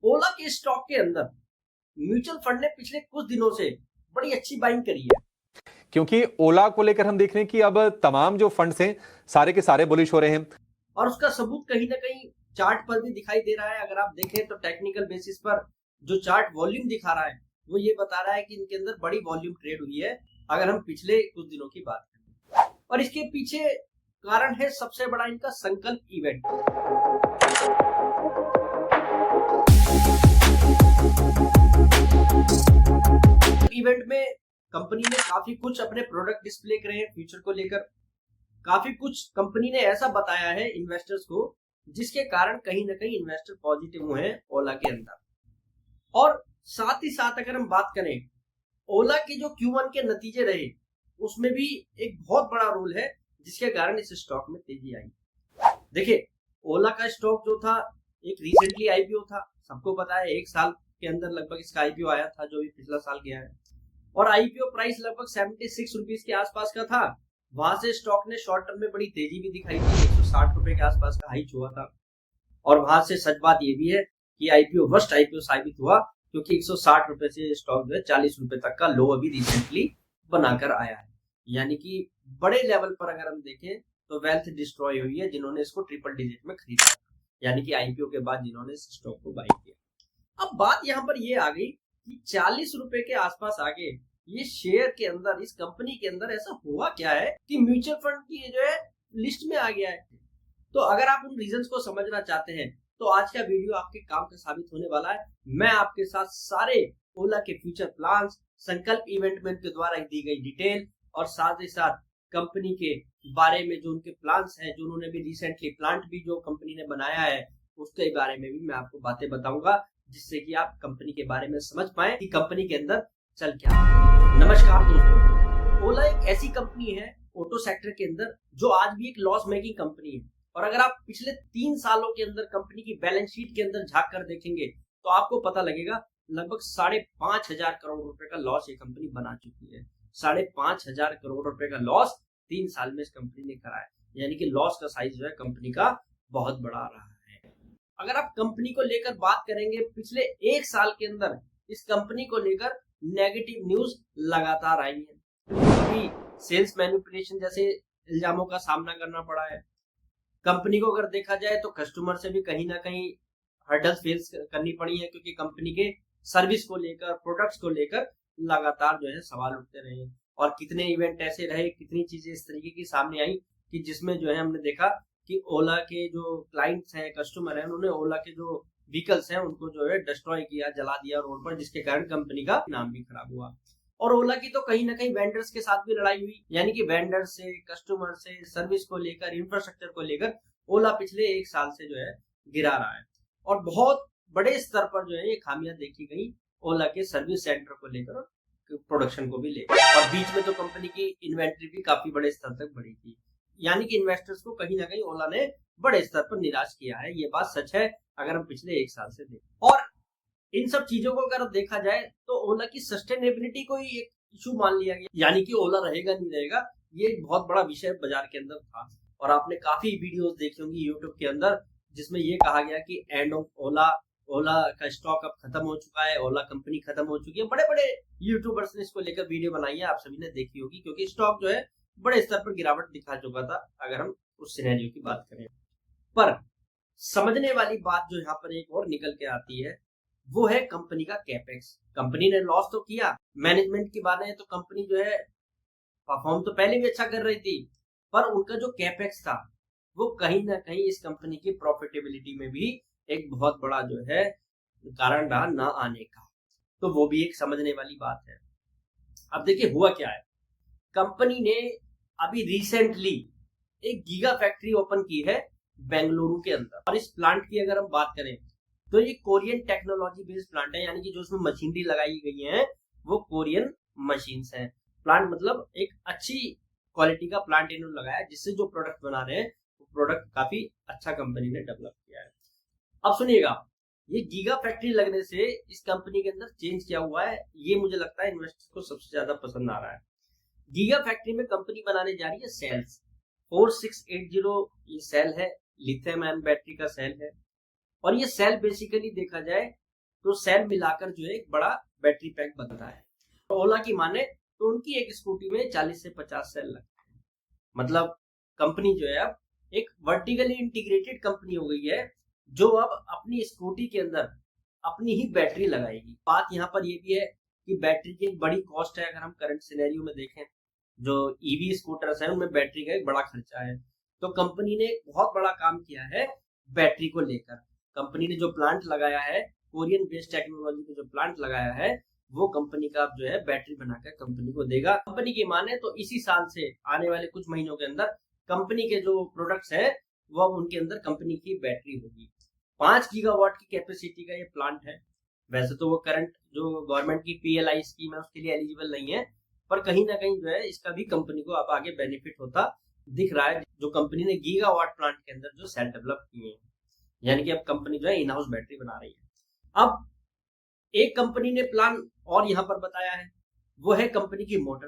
ओला के स्टॉक के अंदर म्यूचुअल फंड ने पिछले कुछ दिनों से बड़ी अच्छी बाइंग करी है। क्योंकि ओला को लेकर हम देख रहे हैं कि अब तमाम जो फंड्स हैं सारे के सारे बुलिश हो रहे हैं और उसका सबूत कहीं ना कहीं चार्ट पर भी दिखाई दे रहा है। अगर आप देखें तो टेक्निकल बेसिस पर जो चार्ट वॉल्यूम दिखा रहा है वो ये बता रहा है कि इनके अंदर बड़ी वॉल्यूम ट्रेड हुई है, अगर हम पिछले कुछ दिनों की बात करें। और इसके पीछे कारण है सबसे बड़ा इनका संकल्प इवेंट। इवेंट में कंपनी ने काफी कुछ अपने प्रोडक्ट डिस्प्ले करे हैं फ्यूचर को लेकर। काफी कुछ कंपनी ने ऐसा बताया है इन्वेस्टर्स को जिसके कारण कहीं ना कहीं इन्वेस्टर पॉजिटिव हुए हैं ओला के अंदर। और साथ ही साथ अगर हम बात करें ओला के जो Q1 के नतीजे रहे उसमें भी एक बहुत बड़ा रोल है जिसके कारण इस स्टॉक में तेजी आई। देखिए, ओला का स्टॉक जो था एक रिसेंटली आईपीओ था, सबको पता है 1 साल के अंदर लगभग इसका आईपीओ आया था जो भी पिछला साल गया है। और आईपीओ प्राइस लगभग 76 रुपीज के आसपास का था। वहां से स्टॉक ने शॉर्ट टर्म में बड़ी तेजी भी दिखाई थी, 160 रुपए के आसपास का हाई हुआ था। और वहां से सच बात ये भी है कि आईपीओ वर्स्ट आईपीओ साबित हुआ, क्योंकि 160 रुपए से स्टॉक जो है 40 रुपए तक का लो अभी रिसेंटली बनाकर आया है। यानी कि बड़े लेवल पर अगर हम देखें तो वेल्थ डिस्ट्रॉय हुई है जिन्होंने इसको ट्रिपल डिजिट में खरीदा, यानी कि आईपीओ के बाद जिन्होंने इस स्टॉक को बाई किया। अब बात यहाँ पर ये आ गई कि 40 रुपए के आसपास आगे ये शेयर के अंदर, इस कंपनी के अंदर ऐसा हुआ क्या है कि म्यूचुअल फंड की जो है लिस्ट में आ गया है। तो अगर आप उन रीजंस को समझना चाहते हैं तो आज का वीडियो आपके काम का साबित होने वाला है। मैं आपके साथ सारे ओला के फ्यूचर प्लान्स, संकल्प इवेंट में उनके द्वारा दी गई डिटेल और साथ ही साथ कंपनी के बारे में जो उनके प्लान्स हैं, जो उन्होंने भी रिसेंटली प्लांट भी जो कंपनी ने बनाया है उसके बारे में भी मैं आपको बातें बताऊंगा, जिससे कि आप कंपनी के बारे में समझ पाए कि कंपनी के अंदर चल क्या है। नमस्कार दोस्तों, ओला एक ऐसी कंपनी है ऑटो सेक्टर के अंदर जो आज भी एक लॉस मेकिंग कंपनी है। और अगर आप पिछले 3 सालों के अंदर कंपनी की बैलेंस शीट के अंदर झांक कर देखेंगे तो आपको पता लगेगा लगभग 5,500 करोड़ रुपए का लॉस ये कंपनी बना चुकी है। 5,500 करोड़ रुपए का लॉस 3 साल में इस कंपनी ने करा है, यानी कि लॉस का साइज जो है कंपनी का बहुत बड़ा रहा है। अगर आप कंपनी को लेकर बात करेंगे पिछले 1 साल के अंदर इस कंपनी को लेकर नेगेटिव न्यूज लगातार आई है। सेल्स मैनिपुलेशन जैसे इल्जामों का सामना करना पड़ा है। कंपनी को अगर देखा जाए तो कस्टमर से भी कहीं ना कहीं हर्डल्स फेस करनी पड़ी है, क्योंकि कंपनी के सर्विस को लेकर, प्रोडक्ट्स को लेकर लगातार जो है सवाल उठते रहे। और कितने इवेंट ऐसे रहे, कितनी चीजें इस तरीके की सामने आई कि जिसमें जो है हमने देखा कि ओला के जो क्लाइंट्स हैं, कस्टमर हैं, उन्होंने ओला के जो व्हीकल्स हैं उनको जो है डिस्ट्रॉय किया, जला दिया रोड पर, जिसके कारण कंपनी का नाम भी खराब हुआ। और ओला की तो कहीं ना कहीं वेंडर्स के साथ भी लड़ाई हुई, यानी कि वेंडर से, कस्टमर से, सर्विस को लेकर, इंफ्रास्ट्रक्चर को लेकर ओला पिछले 1 साल से जो है गिरा रहा है। और बहुत बड़े स्तर पर जो है ये खामियां देखी गई ओला के सर्विस सेंटर को लेकर, प्रोडक्शन को भी लेकर। और बीच में तो कंपनी की इन्वेंट्री भी काफी बड़े स्तर तक बढ़ी थी, यानी कि इन्वेस्टर्स को कहीं ना कहीं ओला ने बड़े स्तर पर निराश किया है। ये बात सच है अगर हम पिछले 1 साल से देखें। और इन सब चीजों को अगर देखा जाए तो ओला की सस्टेनेबिलिटी को ही एक इशू मान लिया गया, यानी कि ओला रहेगा नहीं रहेगा, ये एक बहुत बड़ा विषय बाजार के अंदर था। और आपने काफी वीडियोस देखी होंगी यूट्यूब के अंदर जिसमें ये कहा गया कि एंड ऑफ ओला, ओला का स्टॉक अब खत्म हो चुका है, ओला कंपनी खत्म हो चुकी है। बड़े बड़े यूट्यूबर्स ने इसको लेकर वीडियो बनाई है, आप सभी ने देखी होगी, क्योंकि स्टॉक जो है बड़े स्तर पर गिरावट दिखा चुका था अगर हम उस सिनेरियो की बात करें। पर समझने वाली बात जो यहाँ पर एक और निकल के आती है वो है कंपनी का कैपेक्स। कंपनी ने लॉस तो किया, मैनेजमेंट की बात है तो कंपनी जो है परफॉर्म तो पहले भी अच्छा कर रही थी, पर उनका जो कैपेक्स था वो कहीं ना कहीं इस कंपनी की प्रॉफिटेबिलिटी में भी एक बहुत बड़ा जो है कारण रहा ना आने का। तो वो भी एक समझने वाली बात है। अब देखिए हुआ क्या है, कंपनी ने अभी रिसेंटली एक गीगा फैक्ट्री ओपन की है बेंगलुरु के अंदर। और इस प्लांट की अगर हम बात करें तो ये कोरियन टेक्नोलॉजी बेस्ड प्लांट है, यानी कि जो उसमें मशीनरी लगाई गई है वो कोरियन मशीन्स हैं। प्लांट मतलब एक अच्छी क्वालिटी का प्लांट इन्होंने लगाया है, जिससे जो प्रोडक्ट बना रहे हैं वो प्रोडक्ट काफी अच्छा कंपनी ने डेवलप किया है। अब सुनिएगा, ये गीगा फैक्ट्री लगने से इस कंपनी के अंदर चेंज क्या हुआ है, ये मुझे लगता है इन्वेस्टर्स को सबसे ज्यादा पसंद आ रहा है। गीगा फैक्ट्री में कंपनी बनाने जा रही है सेल्स 4680, ये सेल है, लिथियम आयन बैटरी का सेल है। और ये सेल बेसिकली देखा जाए तो सेल मिलाकर जो है एक बड़ा बैटरी पैक बनता है। तो ओला की माने तो उनकी एक स्कूटी में 40 से 50 सेल लगते हैं। मतलब कंपनी जो है अब एक वर्टिकली इंटीग्रेटेड कंपनी हो गई है, जो अब अपनी स्कूटी के अंदर अपनी ही बैटरी लगाएगी। बात यहाँ पर ये भी है कि बैटरी की एक बड़ी कॉस्ट है। अगर हम करंट सिनेरियो में देखें, जो ईवी स्कूटर्स हैं उनमें बैटरी का एक बड़ा खर्चा है। तो कंपनी ने बहुत बड़ा काम किया है बैटरी को लेकर। कंपनी ने जो प्लांट लगाया है, कोरियन बेस्ड टेक्नोलॉजी में जो प्लांट लगाया है, वो कंपनी का जो है बैटरी बनाकर कंपनी को देगा। कंपनी की माने तो इसी साल से आने वाले कुछ महीनों के अंदर कंपनी के जो प्रोडक्ट्स हैं वो उनके अंदर कंपनी की बैटरी होगी। 5 गीगावाट की कैपेसिटी का ये प्लांट है। वैसे तो वो करंट जो गवर्नमेंट की PLI स्कीम है उसके लिए एलिजिबल नहीं है, पर कहीं ना कहीं जो है इसका भी कंपनी को अब आगे बेनिफिट होता दिख रहा है, जो कंपनी ने गीगावाट प्लांट के अंदर जो सेल डेवलप किए हैं। यानी कि अब कंपनी जो है इन हाउस बैटरी बना रही है। अब एक कंपनी ने प्लान और यहाँ पर बताया है, वो है कंपनी की मोटर।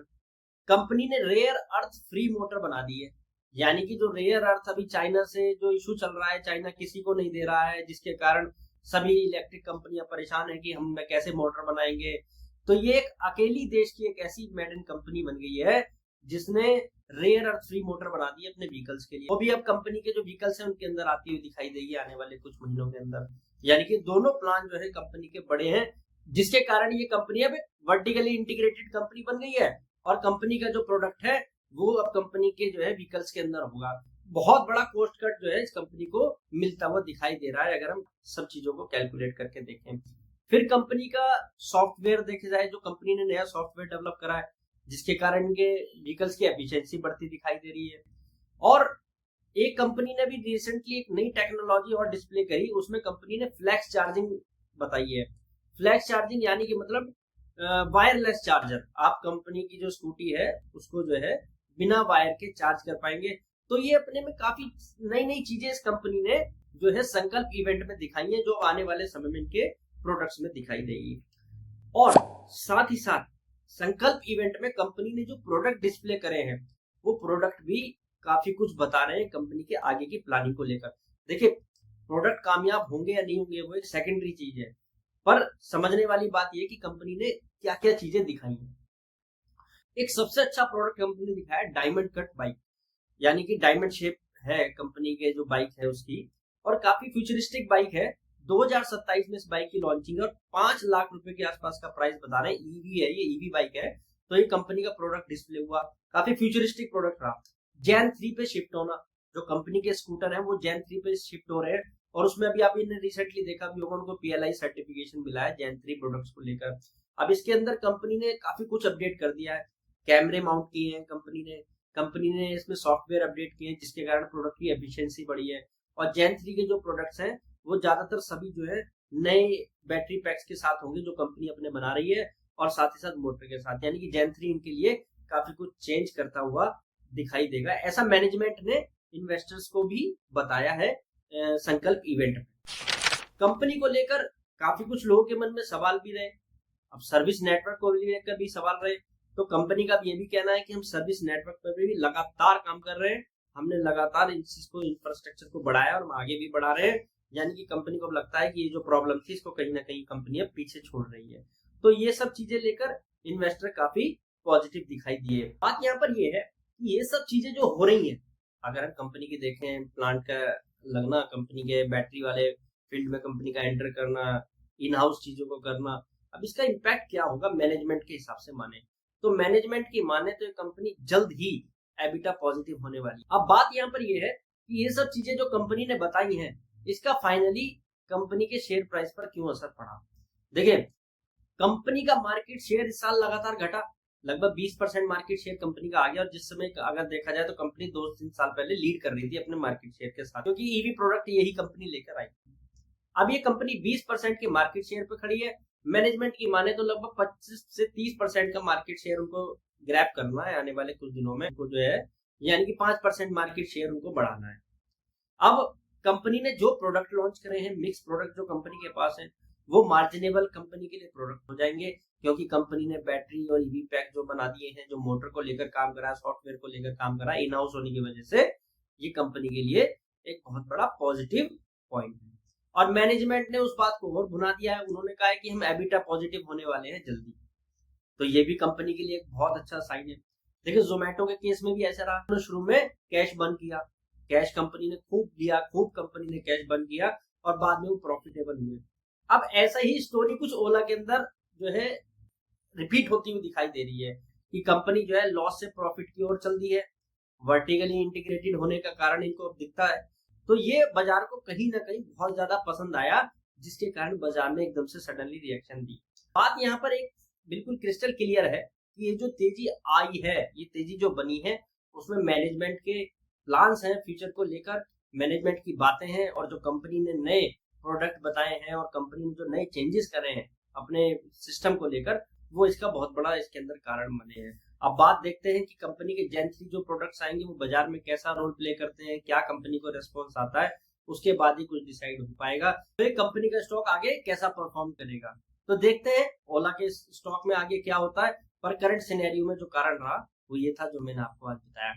कंपनी ने रेयर अर्थ फ्री मोटर बना दी है। यानी कि जो रेयर अर्थ अभी चाइना से जो इशू चल रहा है, चाइना किसी को नहीं दे रहा है, जिसके कारण सभी इलेक्ट्रिक कंपनियां परेशान है कि हम कैसे मोटर बनाएंगे। तो ये एक अकेली देश की एक ऐसी मेड इन कंपनी बन गई है जिसने रेयर अर्थ फ्री मोटर बना दी है अपने व्हीकल्स के लिए। वो भी अब कंपनी के जो व्हीकल्स हैं उनके अंदर आती हुई दिखाई देगी आने वाले कुछ महीनों के अंदर। यानी कि दोनों प्लान जो है कंपनी के बड़े हैं, जिसके कारण ये कंपनी अब वर्टिकली इंटीग्रेटेड कंपनी बन गई है। और कंपनी का जो प्रोडक्ट है वो अब कंपनी के जो है व्हीकल्स के अंदर होगा। बहुत बड़ा कॉस्ट कट जो है इस कंपनी को मिलता हुआ दिखाई दे रहा है, अगर हम सब चीजों को कैलकुलेट करके देखें। फिर कंपनी का सॉफ्टवेयर देखे जाए, जो कंपनी ने नया सॉफ्टवेयर डेवलप करा है, जिसके कारण इनके व्हीकल्स की एफिशिएंसी बढ़ती दिखाई दे रही है। और एक कंपनी ने भी रिसेंटली एक नई टेक्नोलॉजी और डिस्प्ले करी, उसमें कंपनी ने फ्लैक्स चार्जिंग बताई है। फ्लैक्स चार्जिंग यानी कि मतलब वायरलेस चार्जर। आप कंपनी की जो स्कूटी है उसको जो है बिना वायर के चार्ज कर पाएंगे। तो ये अपने में काफी नई नई चीजें इस कंपनी ने जो है संकल्प इवेंट में दिखाई है, जो आने वाले समय में इनके प्रोडक्ट्स में दिखाई देगी। और साथ ही साथ संकल्प इवेंट में कंपनी ने जो प्रोडक्ट डिस्प्ले करे हैं, वो प्रोडक्ट भी काफी कुछ बता रहे हैं कंपनी के आगे की प्लानिंग को लेकर। देखिए, प्रोडक्ट कामयाब होंगे या नहीं होंगे वो एक सेकेंडरी चीज है, पर समझने वाली बात यह कि कंपनी ने क्या क्या चीजें दिखाई हैं। एक सबसे अच्छा प्रोडक्ट कंपनी ने दिखाया डायमंड कट बाइक। यानी कि डायमंड शेप है कंपनी के जो बाइक है उसकी, और काफी फ्यूचरिस्टिक बाइक है। 2027 में इस बाइक की लॉन्चिंग है और 5 लाख रुपए के आसपास का प्राइस बता रहे हैं। ईवी है, ये ईवी बाइक है। तो ये कंपनी का प्रोडक्ट डिस्प्ले हुआ, काफी फ्यूचरिस्टिक प्रोडक्ट रहा। जेन 3 पे शिफ्ट होना, जो कंपनी के स्कूटर है वो जेन 3 पे शिफ्ट हो रहे हैं, और उसमें अभी आपने रिसेंटली देखा भी होगा, उनको PLI सर्टिफिकेशन मिला है जेन 3 प्रोडक्ट्स को लेकर। अब इसके अंदर कंपनी ने काफी कुछ अपडेट कर दिया है। कैमरे माउंट किए हैं कंपनी ने इसमें सॉफ्टवेयर अपडेट किए हैं, जिसके कारण प्रोडक्ट की एफिशिएंसी बढ़ी है। और जेन 3 के जो प्रोडक्ट्स हैं वो ज्यादातर सभी जो है नए बैटरी पैक्स के साथ होंगे, जो कंपनी अपने बना रही है, और साथ ही साथ मोटर के साथ। यानी कि जेन 3 इनके लिए काफी कुछ चेंज करता हुआ दिखाई देगा, ऐसा मैनेजमेंट ने इन्वेस्टर्स को भी बताया है संकल्प इवेंट में। कंपनी को लेकर काफी कुछ लोगों के मन में सवाल भी रहे। अब सर्विस नेटवर्क को लेकर भी सवाल रहे, तो कंपनी का ये भी कहना है कि हम सर्विस नेटवर्क पर भी लगातार काम कर रहे हैं। हमने लगातार इस चीज को, इंफ्रास्ट्रक्चर को बढ़ाया और हम आगे भी बढ़ा रहे हैं। यानी कि कंपनी को लगता है कि ये जो प्रॉब्लम थी इसको कहीं ना कहीं कंपनी अब पीछे छोड़ रही है। तो ये सब चीजें लेकर इन्वेस्टर काफी पॉजिटिव दिखाई दिए। बात यहाँ पर ये है कि ये सब चीजें जो हो रही है, अगर हम कंपनी की देखें, प्लांट का लगना, कंपनी के बैटरी वाले फील्ड में कंपनी का एंटर करना, इन हाउस चीजों को करना, अब इसका इम्पैक्ट क्या होगा मैनेजमेंट के हिसाब से माने तो मैनेजमेंट की माने तो ये कंपनी जल्द ही एबिटा पॉजिटिव होने वाली। अब बात यहाँ पर ये है कि ये सब चीजें जो कंपनी ने बताई हैं, इसका फाइनली कंपनी के शेयर प्राइस पर क्यों असर पड़ा। देखिए, कंपनी का मार्केट शेयर इस साल लगातार घटा, लगभग 20% मार्केट शेयर कंपनी का आ गया। और जिस समय अगर देखा जाए तो कंपनी 2-3 साल पहले लीड कर रही थी अपने मार्केट शेयर के साथ, क्योंकि ईवी प्रोडक्ट यही कंपनी लेकर आई। अब ये कंपनी 20% के मार्केट शेयर पे खड़ी है। मैनेजमेंट की माने तो लगभग 25 से 30% का मार्केट शेयर उनको ग्रैब करना है आने वाले कुछ दिनों में, उनको जो है यानी कि 5% मार्केट शेयर उनको बढ़ाना है। अब कंपनी ने जो प्रोडक्ट लॉन्च करे हैं, मिक्स प्रोडक्ट जो कंपनी के पास है, वो मार्जिनेबल कंपनी के लिए प्रोडक्ट हो जाएंगे, क्योंकि कंपनी ने बैटरी और ईवी पैक जो बना दिए हैं, जो मोटर को लेकर काम करा, सॉफ्टवेयर को लेकर काम करा, इन हाउस होने की वजह से ये कंपनी के लिए एक बहुत बड़ा पॉजिटिव पॉइंट है। और मैनेजमेंट ने उस बात को और भुना दिया है। उन्होंने कहा है कि हम एबिटा पॉजिटिव होने वाले हैं जल्दी। तो ये भी कंपनी के लिए एक बहुत अच्छा साइन है। देखिए जोमेटो के केस में भी ऐसा रहा, उन्होंने शुरू में कैश बर्न किया, कैश कंपनी ने खूब लिया, खूब कंपनी ने कैश बर्न किया और बाद में वो प्रॉफिटेबल हुए। अब ऐसा ही स्टोरी कुछ ओला के अंदर जो है रिपीट होती हुई दिखाई दे रही है कि कंपनी जो है लॉस से प्रॉफिट की ओर चल दी है। वर्टिकली इंटीग्रेटेड होने का कारण इनको अब दिखता है। तो ये बाजार को कहीं ना कहीं बहुत ज्यादा पसंद आया, जिसके कारण बाजार ने एकदम से सडनली रिएक्शन दी। बात यहाँ पर एक बिल्कुल क्रिस्टल क्लियर है कि ये जो तेजी आई है, ये तेजी जो बनी है, उसमें मैनेजमेंट के प्लान्स हैं फ्यूचर को लेकर, मैनेजमेंट की बातें हैं, और जो कंपनी ने नए प्रोडक्ट बताए हैं और कंपनी ने जो नए चेंजेस करे हैं अपने सिस्टम को लेकर, वो इसका बहुत बड़ा इसके अंदर कारण बने हैं। अब बात देखते हैं कि कंपनी के जेन 3 जो प्रोडक्ट्स आएंगे वो बाजार में कैसा रोल प्ले करते हैं, क्या कंपनी को रेस्पॉन्स आता है, उसके बाद ही कुछ डिसाइड हो पाएगा तो ये कंपनी का स्टॉक आगे कैसा परफॉर्म करेगा। तो देखते हैं ओला के स्टॉक में आगे क्या होता है। पर करंट सिनेरियो में जो कारण रहा वो ये था जो मैंने आपको आज बताया।